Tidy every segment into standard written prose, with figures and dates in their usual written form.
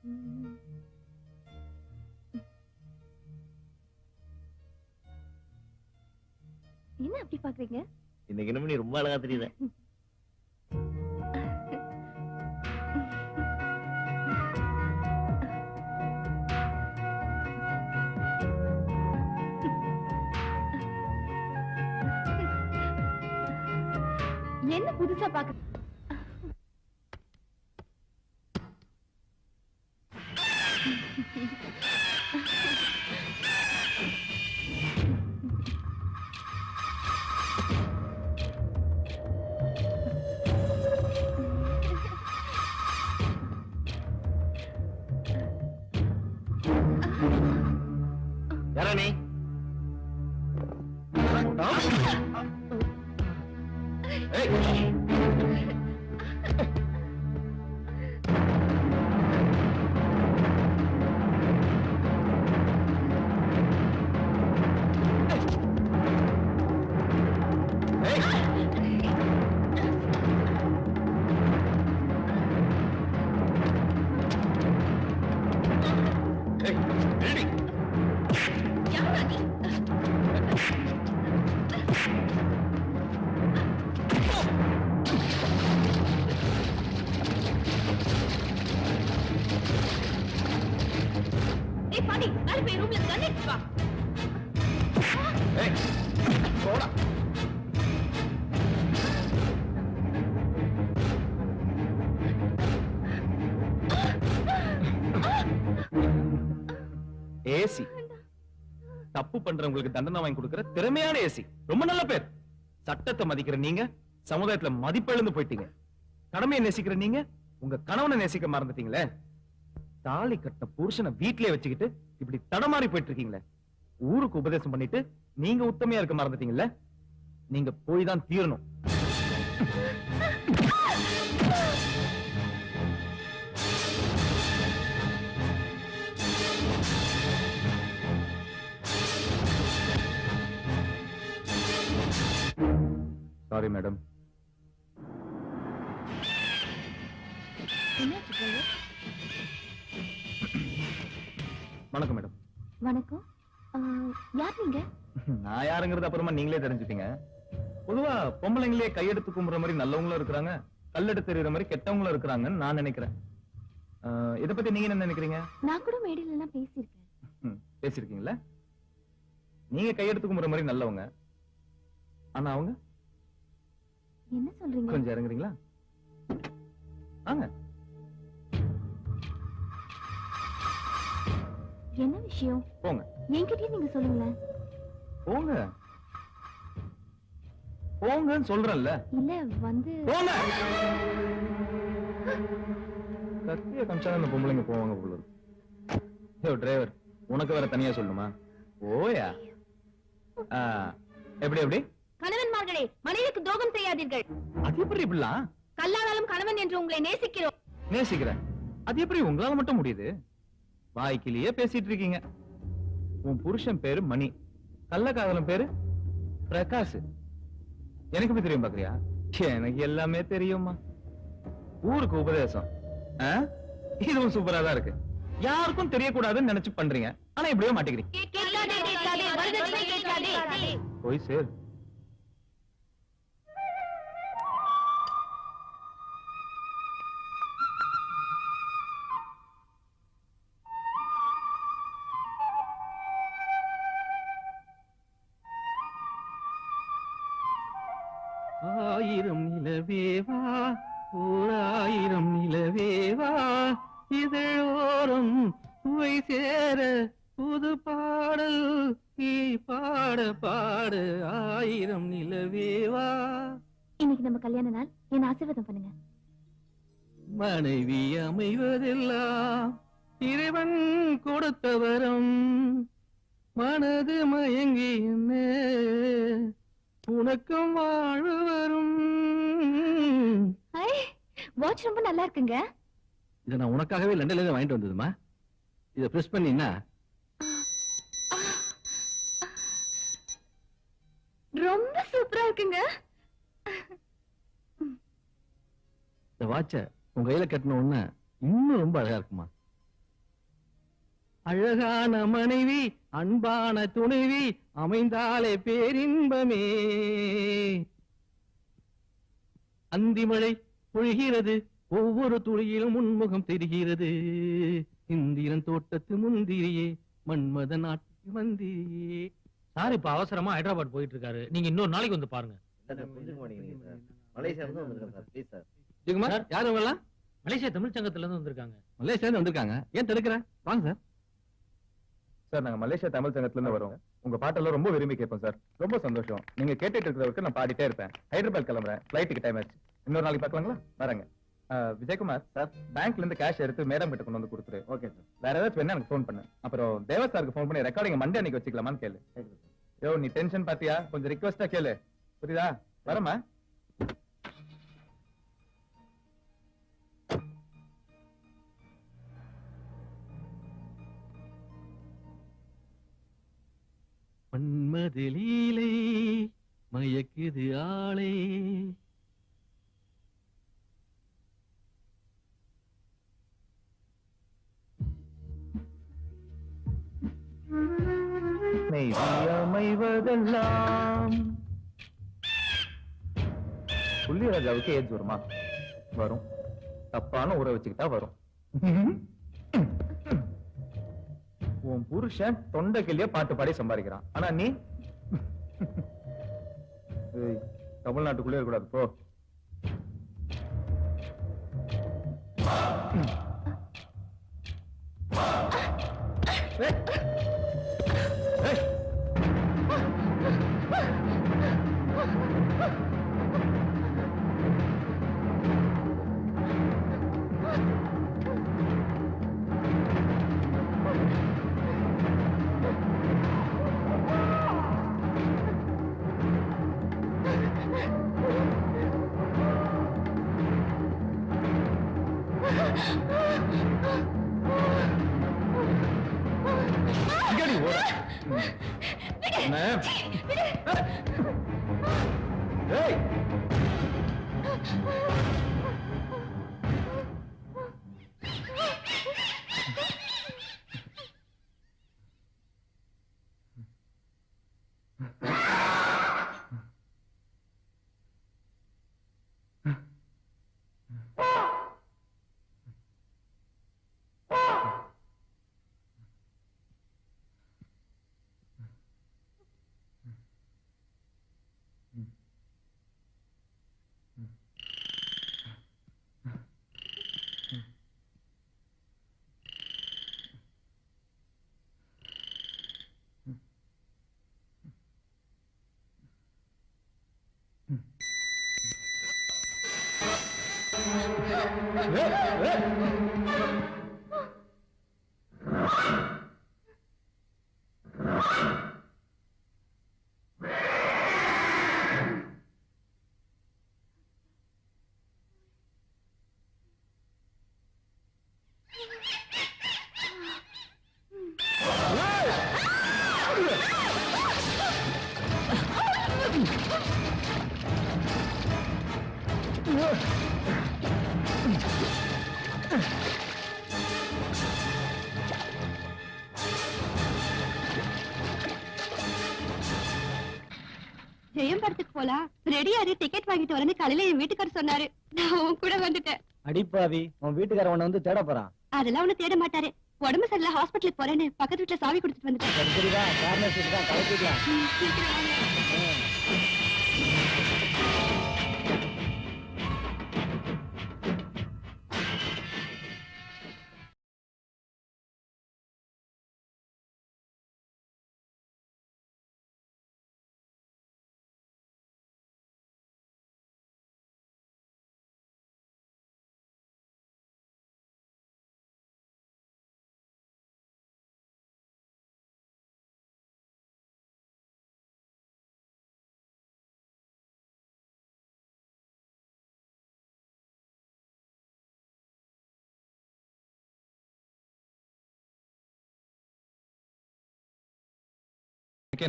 என்ன அப்படி பாக்குறீங்க? இன்னைக்கு என்ன நீ ரொம்ப அழகா தெரியுத. என்ன புதுசா பாக்க? யாரா நீ? ஏசி தப்பு பண்றவங்களுக்கு தண்டனை வாங்கி கொடுக்கிற திறமையான ஏசி. ரொம்ப நல்ல பேர். சட்டத்தை மதிக்கிற நீங்க சமுதாயத்துல மதிப்பிழந்து போயிட்டீங்க. கடமையை நேசிக்கிற நீங்க உங்க கணவனை நேசிக்க மறந்துட்டீங்களே. தாலி கட்ட புருஷனை வீட்டிலே வச்சுக்கிட்டு இப்படி தடமாறி போயிட்டு இருக்கீங்களே. ஊருக்கு உபதேசம் பண்ணிட்டு நீங்க உத்தமையா இருக்க மறந்துட்டீங்கல்ல. நீங்க போய் தான் தீரணும். Sorry madam. வணக்கம் மேடம். வணக்கம். யார் நீங்க? நான் யாருங்கிறது அப்புறமா நீங்களே தெரிஞ்சுப்பீங்க. பொதுவா பொம்பளைங்களே கையெடுத்து கும்புற மாதிரி நல்லவங்களும் இருக்கிறாங்க, கல்லெடுத்து தெரியுற மாதிரி கெட்டவங்களும் இருக்கிறாங்கன்னு நான் நினைக்கிறேன். இத பத்தி நீங்க என்ன நினைக்கிறீங்க? நான் கூட மேடையில எல்லாம் பேசியிருக்கேன். பேசிருக்கீங்களா? நீங்க கையெடுத்து கும்புற மாதிரி நல்லவங்க, ஆனா அவங்க என்ன சொல்றீங்க? கொஞ்சம் இறங்குறீங்களா? வாங்க. என்ன விஷயம்? போங்க. என்கிட்டயே நீங்க சொல்லுங்களேன். போங்க போங்கன்னு சொல்றேன்ல. இல்ல வந்து போங்க. கத்திய கம்சாத அந்த பொம்பளைங்க போவாங்க போல இருக்கு. ஏய் டிரைவர், உனக்கு வேற தனியா சொல்லணுமா? ஓயா. எப்படி எப்படி? கணவன்மார்களே, மனைவிக்கு துரோகம் செய்யாதீர்கள். அது எப்படி இப்படிலாம்? கல்லானாலும் கணவன் என்று உங்களை நேசிக்கிறோம். நேசிக்கிறேன். அது எப்படி உங்களால மட்டும் முடியுது? வாய்க்கிலேயே பேசிட்டு இருக்கீங்க. உன் புருஷன் பேரு மணி, கள்ளக்காதலன் பேரு பிரகாஷ். எனக்கு எப்படி தெரியும் பாக்குறியா? எனக்கு எல்லாமே தெரியுமா. ஊருக்கு உபதேசம். இதுவும் சூப்பரா தான் இருக்கு. யாருக்கும் தெரியக்கூடாதுன்னு நினைச்சு பண்றீங்க, ஆனா இப்படியே மாட்டேங்கிறீங்க. போய் சேர். ஆயிரம் நிலவேவா, ஓராயிரம் நிலவேவா, இதழோரம் சுவை சேர புது பாடல் நீ பாட பாட. ஆயிரம் நிலவேவா. இன்னைக்கு நம்ம கல்யாண நாள், என்ன ஆசீர்வாதம் பண்ணுங்க. மனைவி அமைவதெல்லாம் இறைவன் கொடுத்த வரம். மனது மயங்கி என்ன உனக்கும் வாழ்வு வரும். வாட்ச் ரொம்ப நல்லா இருக்குங்க. இதை நான் உனக்காகவே லண்டன்ல இருந்து வாங்கிட்டு வந்ததுமா. இதை பிரஸ் பண்ணினா ரொம்ப சூப்பரா இருக்குங்க. இந்த வாட்ச உங்க கையில கட்டின உடனே இன்னும் ரொம்ப அழகா இருக்குமா. அழகான மனைவி அன்பான துணைவி அமைந்தாலே பேரின்பமே. அந்திமழை பொழிகிறது, ஒவ்வொரு துளியிலும் உன்முகம் தெரிகிறது. இந்திரன் தோட்டத்து முந்திரியே, மன்மத நாட்டு மந்திரியே. சார் இப்ப அவசரமா ஹைதராபாத் போயிட்டு இருக்காரு, நீங்க இன்னொரு நாளைக்கு வந்து பாருங்க. ஜெகுமார், யார் அவங்க எல்லாம்? மலேசியா தமிழ் சங்கத்துல இருந்து வந்திருக்காங்க. மலேசியா இருந்து வந்திருக்காங்க. ஏன் தடுக்கிற? வாங்க சார். சார் நாங்க மலேசியா தமிழ் சங்கத்துல இருந்து வரோம். உங்க பாட்டெல்லாம் ரொம்ப விரும்பி கேட்போம் சார். ரொம்ப சந்தோஷம். நீங்க கேட்டுட்டு இருக்கிறவருக்கு நான் பாடிட்டே இருப்பேன். ஹைதராபாத் கிளம்புறேன், ஃபிளைட்டுக்கு டைம் ஆச்சு. இன்னொரு நாளைக்கு பார்க்கலாங்களா? வரேங்க. விஜயகுமார் சார், பேங்க்ல இருந்து கேஷ் எடுத்து மேடம் கிட்ட கொண்டு வந்து கொடுத்துரு. Okay sir. வேற ஏதாச்சும் வேணா எனக்கு ஃபோன் பண்ணு. அப்புறம் தேவா சாருக்கு ஃபோன் பண்ணி ரெக்கார்டிங் மண்டே அன்னைக்கு வச்சுக்கலாமான்னு கேளு. யோ நீ டென்ஷன் பாத்தியா? கொஞ்சம் ரிக்வெஸ்டா கேளு, புரியுதா? வரமா? மன்மத லீலை மயக்குது ஆளே. அமைவதெல்லாம் புள்ளிராஜாவுக்கு ஏஜ் வருமா? வரும். தப்பான ஊரை வச்சுக்கிட்டா வரும். உன் புருஷன் தொண்டைக்கிலேயே பாட்டு பாடி சம்பாதிக்கிறான். ஆனா நீ தமிழ்நாட்டுக்குள்ளே இருக்கக்கூடாது போ. ஜெயம் படத்துக்கு போலாம், ரெடியாரு, டிக்கெட் வாங்கிட்டு வரேன்னு காலையில என் வீட்டுக்காரர் சொன்னாரு. நான் உன் கூட வந்துட்டேன். அடிப்பாவி, உன் வீட்டுக்கார உன்னை வந்து தேட போறான். அதெல்லாம் ஒண்ணு தேட மாட்டாரு. உடம்பு சரியில்ல, ஹாஸ்பிட்டலுக்கு போறேன்னு பக்கத்து வீட்டுல சாவி கொடுத்துட்டு வந்துட்டேன். சரிதா, கார்னர் சீட் தான் கலக்கிக்கலாம். சீக்கிரம் வாங்க.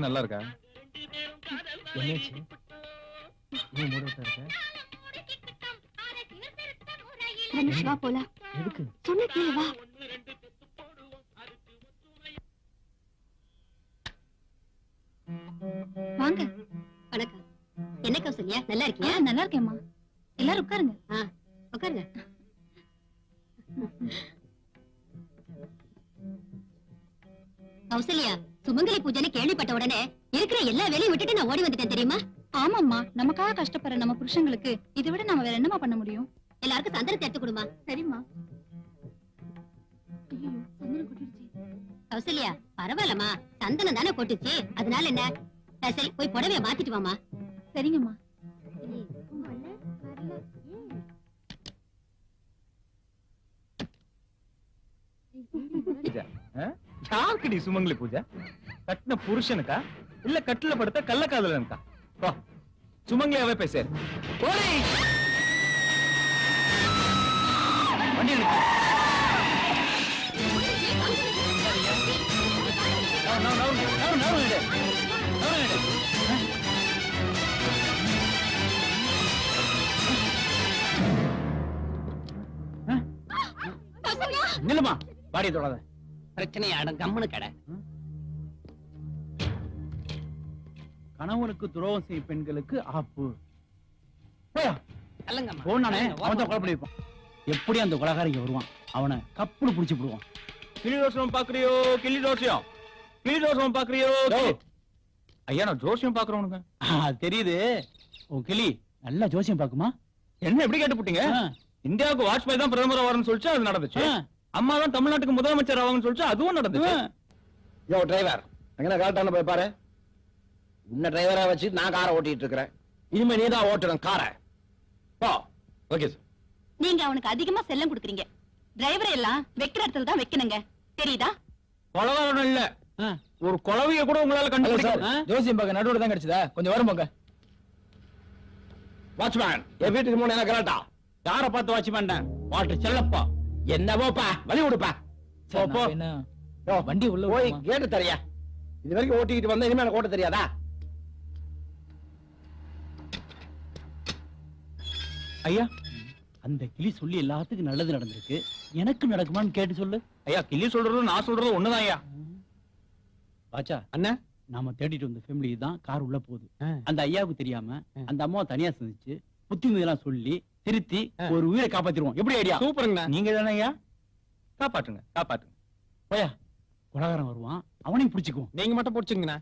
நல்லா இருக்கா? என்னாச்சு? ஏன் மூடத்தா இருக்க? ரமேஷ், வா போலாம். எதுக்கு? சொன்ன கேளு, வா. இருக்கீங்க? நல்லா இருக்கியா? நல்லா இருக்கேம்மா. எல்லாரும் உட்காருங்க. உட்காருங்க. கௌசல்யா, சுமங்கலி பூஜைன்னு கேள்விப்பட்ட உடனே இருக்கிற எல்லா வேலையும் விட்டுட்டு நான் ஓடி வந்துட்டேன் தெரியுமா? ஆமாம்மா, நமக்காக கஷ்டப்படுற நம்ம புருஷங்களுக்கு இதை விட நம்ம வேற என்னமா பண்ண முடியும்? எல்லாருக்கும் சந்தனத்தை எடுத்து கொடுமா. சரிம்மா. கௌசல்யா, பரவாயில்லம்மா, சந்தனம் தானே கொட்டுச்சு, அதனால என்ன? சரி, போய் புடவைய மாத்திட்டு வாமா. சரிங்கம்மா. யாருக்குடி சுமங்கலி பூஜை? கட்டின புருஷனுக்கா இல்ல கட்டில படுத்த கள்ளக்காதலனுக்கா? வா, சுமங்கலியாவே பேச. வண்டி நிறுத்து. நவுறு நிடு. நில்லுமா, பாடிய தொடாத. பிரச்சனையை அடம் கம்முனு கடை. கணவனுக்கு துரோகம் செய்யும் பெண்களுக்கு ஆப்பு. போயா அல்லங்கம்மா. போனானே அவன் தான் கொலை பண்ணிருப்பான். எப்படி அந்த கொலகாரிங்க வருவான், அவனை கப்புனு புடிச்சு விடுவான். கிளி தோசம் பாக்குறியோ? கிளி தோசையம், கிளி தோசம் பாக்குறியோ? ஐயா, நான் ஜோசியம் பாக்குறவனுங்க. தெரியுது, உன் கிளி நல்லா ஜோசியம் பாக்குமா? என்ன எப்படி கேட்டுப்புட்டீங்க? இந்தியாவுக்கு வாஜ்பாய் தான் பிரதமர் வரணும்னு சொல்லிச்சு, அது நடந்துச்சு. அம்மா தான் தமிழ்நாட்டுக்கு முதலமைச்சர் ஆவாங்கன்னு சொல்லிச்சு, அதுவும் நடந்துச்சு. யோ டிரைவர், எங்கன கரெக்டான போய் பாரு. உன்ன டிரைவரா வச்சு நான் காரை ஓட்டிட்டு இருக்கிறேன். இனிமே நீ தான் ஓட்டணும் காரை. போ. Okay sir. நீங்க அவனுக்கு அதிகமா செல்லம் கொடுக்குறீங்க. டிரைவர் எல்லாம் வைக்கிற இடத்துல தான் வைக்கணுங்க, தெரியுதா? கொலகாரன் இல்ல, ஒரு குழவைய கூட உங்களால கண்டுபிடிக்க. ஜோசியம் பார்க்க நடுவுல தான் கிடைச்சதா? கொஞ்சம் வரும் போங்க. வாட்ச்மேன், என் வீட்டுக்கு முன்ன என்ன கரெக்டா? யாரை பார்த்து வாட்ச்மேன்? வாட்டர் செல்லப்பா. என்னவோப்பா, வழி விடுப்பா. போ, போ. யோ, வண்டி உள்ள போய் விடுமா? கேட்டு தரியா? இது வரைக்கும் ஓட்டிக்கிட்டு வந்தா இனிமே எனக்கு ஓட்ட தெரியாதா? ஐயா, அந்த கிளி சொல்லி எல்லாத்துக்கும் நல்லது நடந்திருக்கு, எனக்கு நடக்குமான்னு கேட்டு சொல்லு. ஐயா, கிளி சொல்றதும் நான் சொல்றதும் ஒண்ணுதான் ஐயா. பாச்சா அண்ணா, நாம தேடிட்டு வந்த ஃபேமிலி தான் கார் உள்ள போகுது. அந்த ஐயாவுக்கு தெரியாம அந்த அம்மாவை தனியா சந்திச்சு புத்திமதியெல்லாம் சொல்லி திருத்தி ஒரு உயிரை காப்பாத்திடுவோம். எப்படி ஐடியா? சூப்பருங்க. நீங்க தானே ஐயா? காப்பாற்றுங்க, காப்பாற்றுங்க. போயா, கொலகாரன் வருவான், அவனையும் பிடிச்சுக்குவோம். நீங்க மட்டும் பிடிச்சுங்கண்ணா.